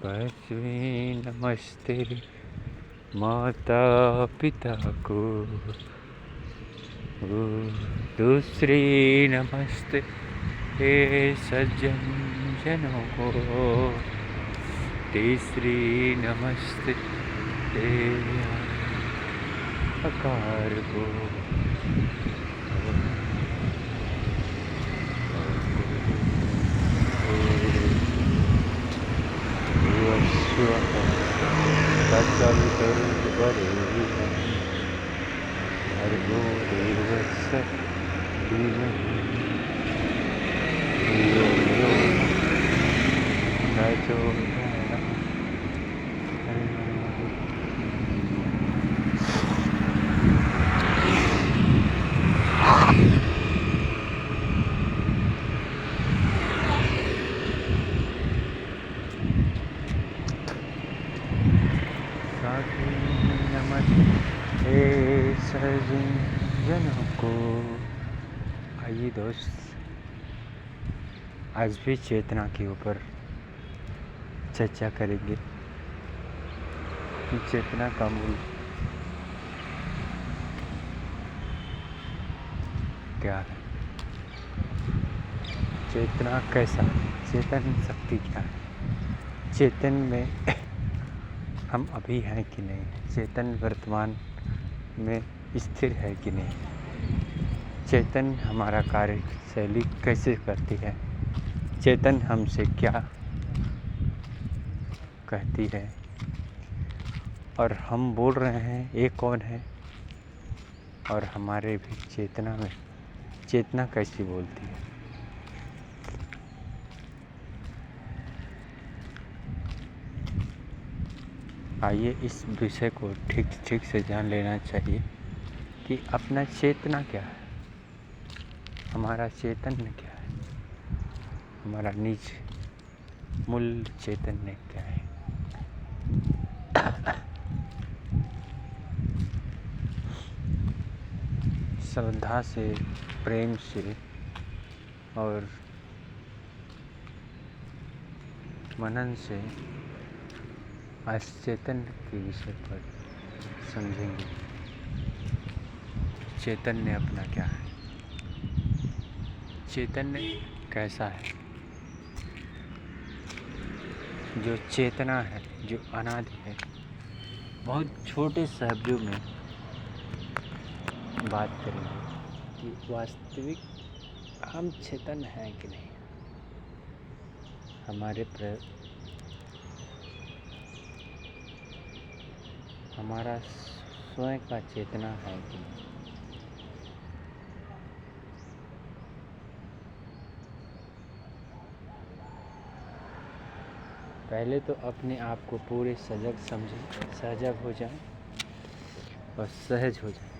पाँचवें नमस्ते माता पिता को, दूसरी नमस्ते हे सज्जन जनों को, तीसरी नमस्ते हे आकार को। तत्सवितुर्वरेण्यं भर्गो देवस्य धीमहि धियो यो न प्रचोदयात्। नमस्ते सज्जनों को। आइए दोस्त, आज भी चेतना के ऊपर चर्चा करेंगे कि चेतना का मूल क्या है, चेतना कैसा, चेतन शक्ति क्या है, चेतन में हम अभी हैं कि नहीं, चेतन वर्तमान में स्थिर है कि नहीं, चेतन हमारा कार्य शैली कैसे करती है, चेतन हमसे क्या कहती है, और हम बोल रहे हैं ये कौन है, और हमारे भी चेतना में चेतना कैसी बोलती है। आइए इस विषय को ठीक से जान लेना चाहिए कि अपना चेतना क्या है, हमारा चैतन्य क्या है, हमारा निज मूल चैतन्य क्या है। श्रद्धा से, प्रेम से और मनन से आज चैतन्य के विषय पर समझेंगे। चैतन्य अपना क्या है, चैतन्य कैसा है। जो चेतना है, जो अनादि है, बहुत छोटे शब्दों में बात करेंगे कि वास्तविक हम चेतन हैं कि नहीं, हमारा स्वयं का चेतना है कि नहीं। पहले तो अपने आप को पूरे सजग समझें, सजग हो जाएं और सहज हो जाएं।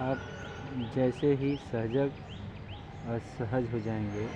आप जैसे ही सजग और सहज हो जाएंगे,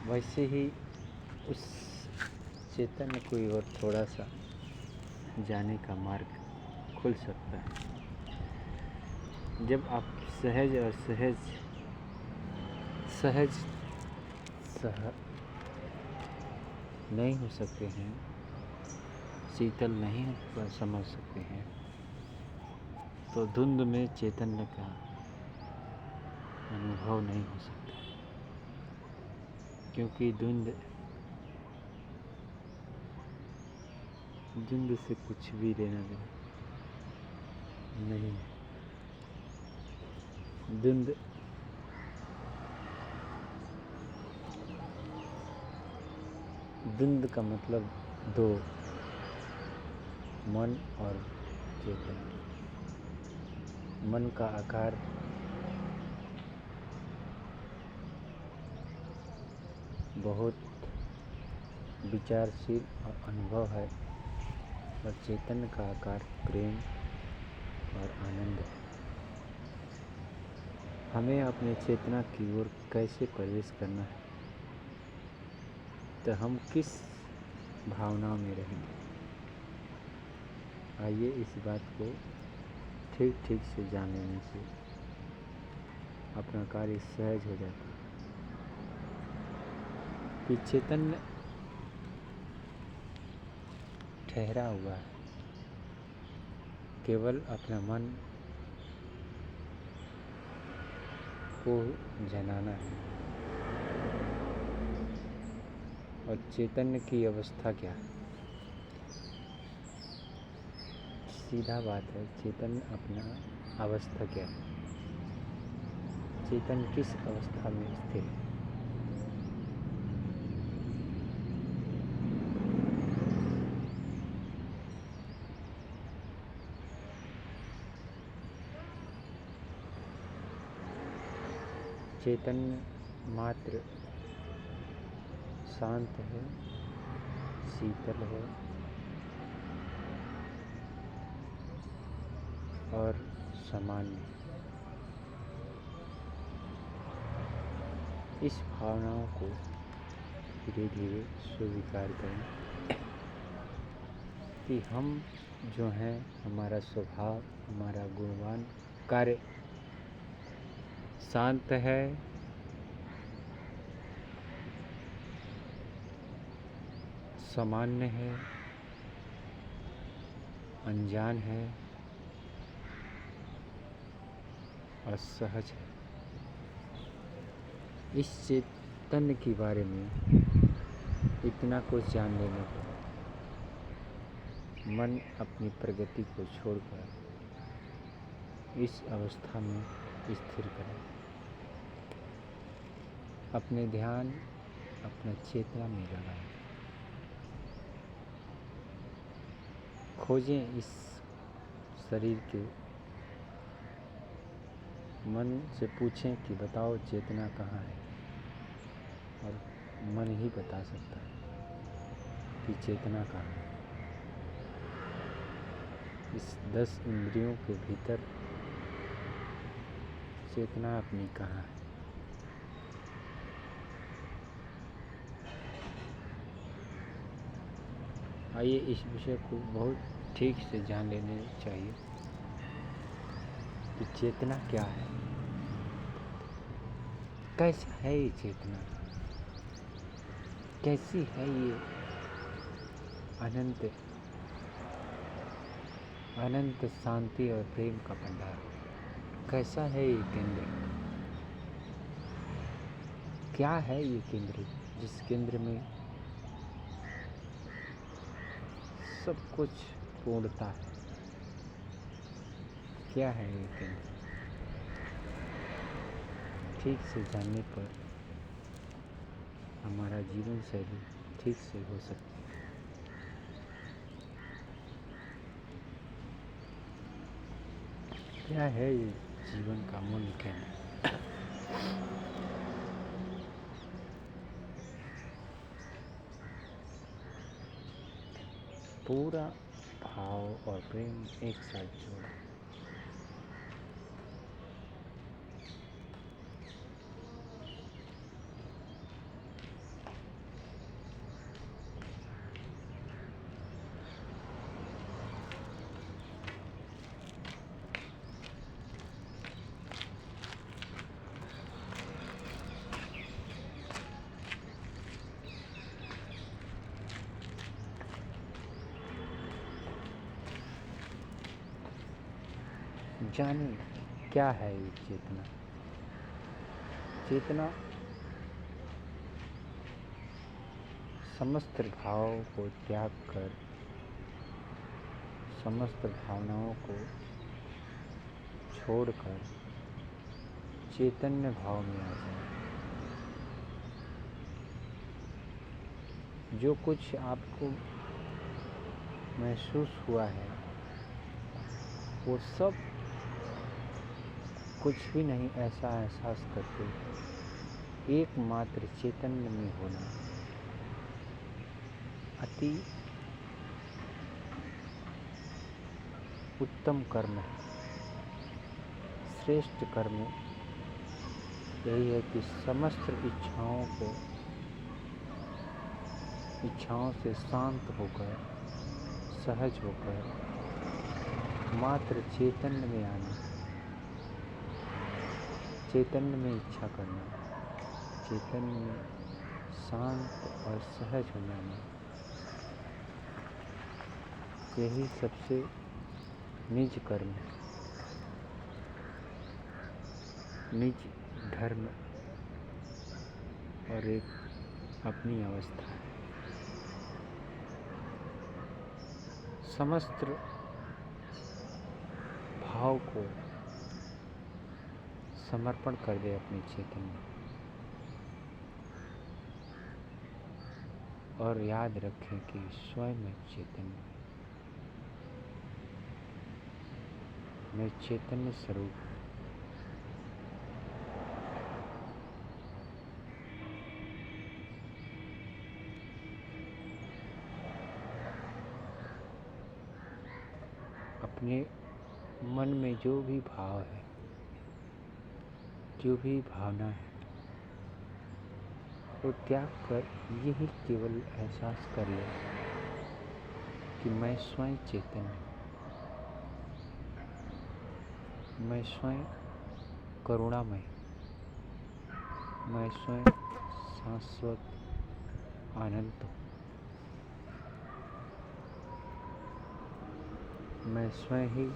वैसे ही उस चेतन की ओर थोड़ा सा जाने का मार्ग खुल सकता है। जब आप सहज और सहज नहीं हो सकते हैं, शीतल नहीं समझ सकते हैं, तो धुंध में चैतन्य का अनुभव नहीं हो सकता, क्योंकि धुंध से कुछ भी लेना देना नहीं है। धुंध का मतलब दो, मन और चेतन। मन का आकार बहुत विचारशील और अनुभव है, और चेतन का आकार प्रेम और आनंद है। हमें अपने चेतना की ओर कैसे प्रवेश करना है, तो हम किस भावना में रहेंगे। आइए इस बात को ठीक से जान लेने से अपना कार्य सहज हो जाता है। कि चैतन्य ठहरा हुआ है, केवल अपना मन को जनाना है। और चैतन्य की अवस्था क्या है? सीधा बात है, चैतन्य अपना अवस्था क्या है? चेतन किस अवस्था में स्थिर है? चैतन्य मात्र शांत है, शीतल है और सामान्य है। इस भावनाओं को धीरे धीरे स्वीकार करें कि हम जो हैं, हमारा स्वभाव, हमारा गुणवान कार्य शांत है, सामान्य है, अनजान है और सहज है। इस चैतन्य के बारे में इतना कुछ जान लेने पर मन अपनी प्रगति को छोड़कर इस अवस्था में स्थिर करें। अपने ध्यान अपना चेतना में लगाएं। खोजें इस शरीर के, मन से पूछें कि बताओ चेतना कहाँ है, और मन ही बता सकता है कि चेतना कहाँ है। इस 10 इंद्रियों के भीतर चेतना अपनी कहाँ है? आइए इस विषय को बहुत ठीक से जान लेने चाहिए कि चेतना क्या है, कैसा है ये चेतना, कैसी है ये अनंत अनंत शांति और प्रेम का भंडार, कैसा है ये केंद्र, क्या है ये केंद्र जिस केंद्र में सब कुछ पूर्णता है। क्या है ये केंद्र? ठीक से जानने पर हमारा जीवन शैली ठीक से हो सकती है। क्या है ये जीवन का मूल केंद्र? पूरा भाव और प्रेम एक साथ जोड़ा। जाने क्या है ये चेतना? चेतना समस्त भावों को त्याग कर समस्त भावनाओं को छोड़कर चैतन्य भाव में आ जाए। जो कुछ आपको महसूस हुआ है वो सब कुछ भी नहीं ऐसा एहसास करते एकमात्र चैतन्य में होना अति उत्तम कर्म है। श्रेष्ठ कर्म यही है कि समस्त इच्छाओं से शांत होकर, सहज होकर मात्र चैतन्य में आना। चैतन्य में इच्छा करना, चैतन्य में शांत और सहज हो जाना, यही सबसे निज कर्म, निज धर्म और एक अपनी अवस्था है। समस्त भाव को समर्पण कर दे अपने चेतन में और याद रखें कि स्वयं में चैतन्य, मैं चैतन्य स्वरूप हूँ। अपने मन में जो भी भाव है, जो भी भावना है, वो त्याग कर यही केवल एहसास कर ले कि मैं स्वयं चैतन्य हूँ, मैं स्वयं करुणामय, मैं स्वयं शाश्वत आनंद हूँ, मैं स्वयं ही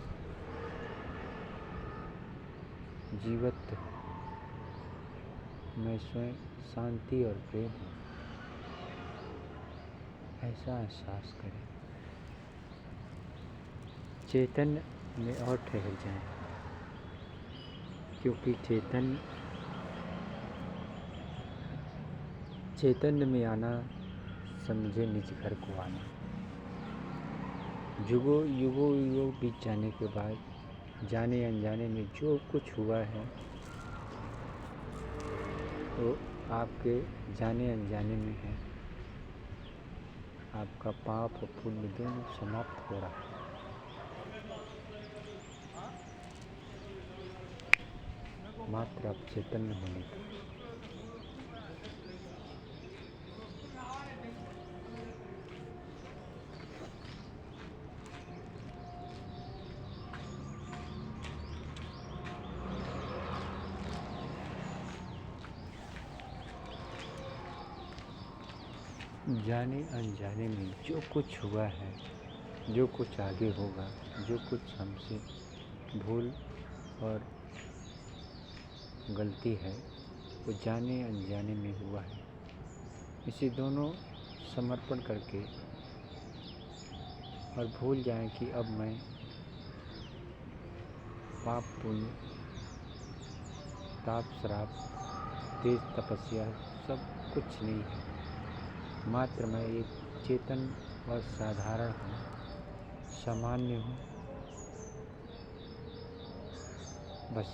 जीवत हूँ, मैं स्वयं शांति और प्रेम हूँ। ऐसा एहसास करें, चैतन्य में और ठहर जाएं, क्योंकि चैतन्य में आना समझे निज घर को आना। युगों बीत जाने के बाद जाने अनजाने में जो कुछ हुआ है तो आपके जाने अनजाने में है। आपका पाप और पुण्य दोनों समाप्त हो रहा है। मात्र आप चैतन्य होने का। जाने अनजाने में जो कुछ हुआ है, जो कुछ आगे होगा, जो कुछ हमसे भूल और गलती है, वो जाने अनजाने में हुआ है। इसे दोनों समर्पण करके और भूल जाएं कि अब मैं पाप पुण्य, ताप श्राप, तेज तपस्या सब कुछ नहीं है। मात्र मैं एक चेतन और साधारण हूँ, सामान्य हूँ। बस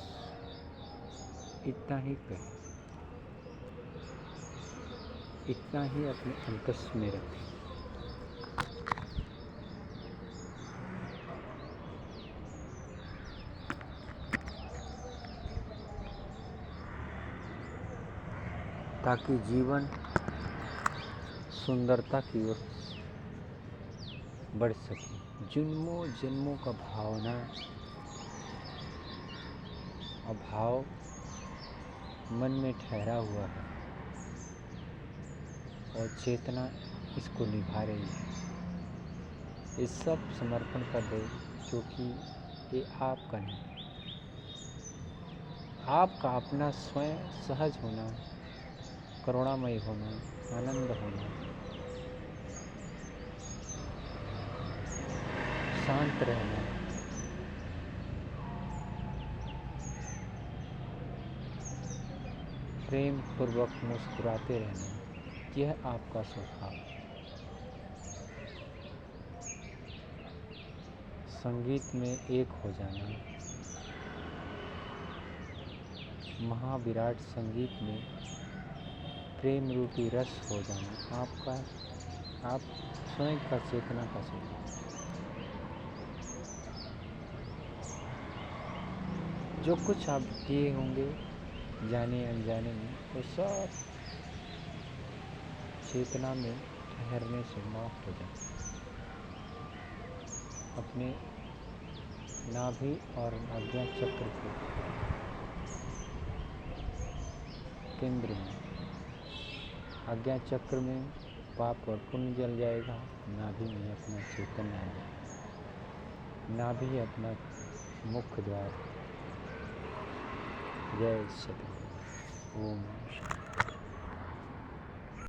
इतना ही कहें, इतना ही अपने अंतस में रखें। ताकि जीवन सुंदरता की ओर बढ़ सके। जन्मों जन्मों का भावना और भाव मन में ठहरा हुआ है और चेतना इसको निभा रही है। ये सब समर्पण कर दे, क्योंकि ये आपका नहीं, आपका अपना स्वयं सहज होना, करुणामय होना, आनंद होना, शांत रहना, प्रेम पूर्वक मुस्कुराते रहना, यह आपका स्वभाव है। संगीत में एक हो जाना, महाविराट संगीत में प्रेम रूपी रस हो जाना आप स्वयं का चेतना का स्वभाव। जो कुछ आप किए होंगे जाने अनजाने में, वो सब चेतना में ठहरने से माफ हो जाए। अपने नाभि और आज्ञा चक्र को जितेंद्र में, आज्ञा चक्र में पाप और पुण्य जल जाएगा, नाभि में अपना चैतन्य आ जाएगा, नाभि अपना मुख्य द्वार। जय सतगुरु। ओम शांति।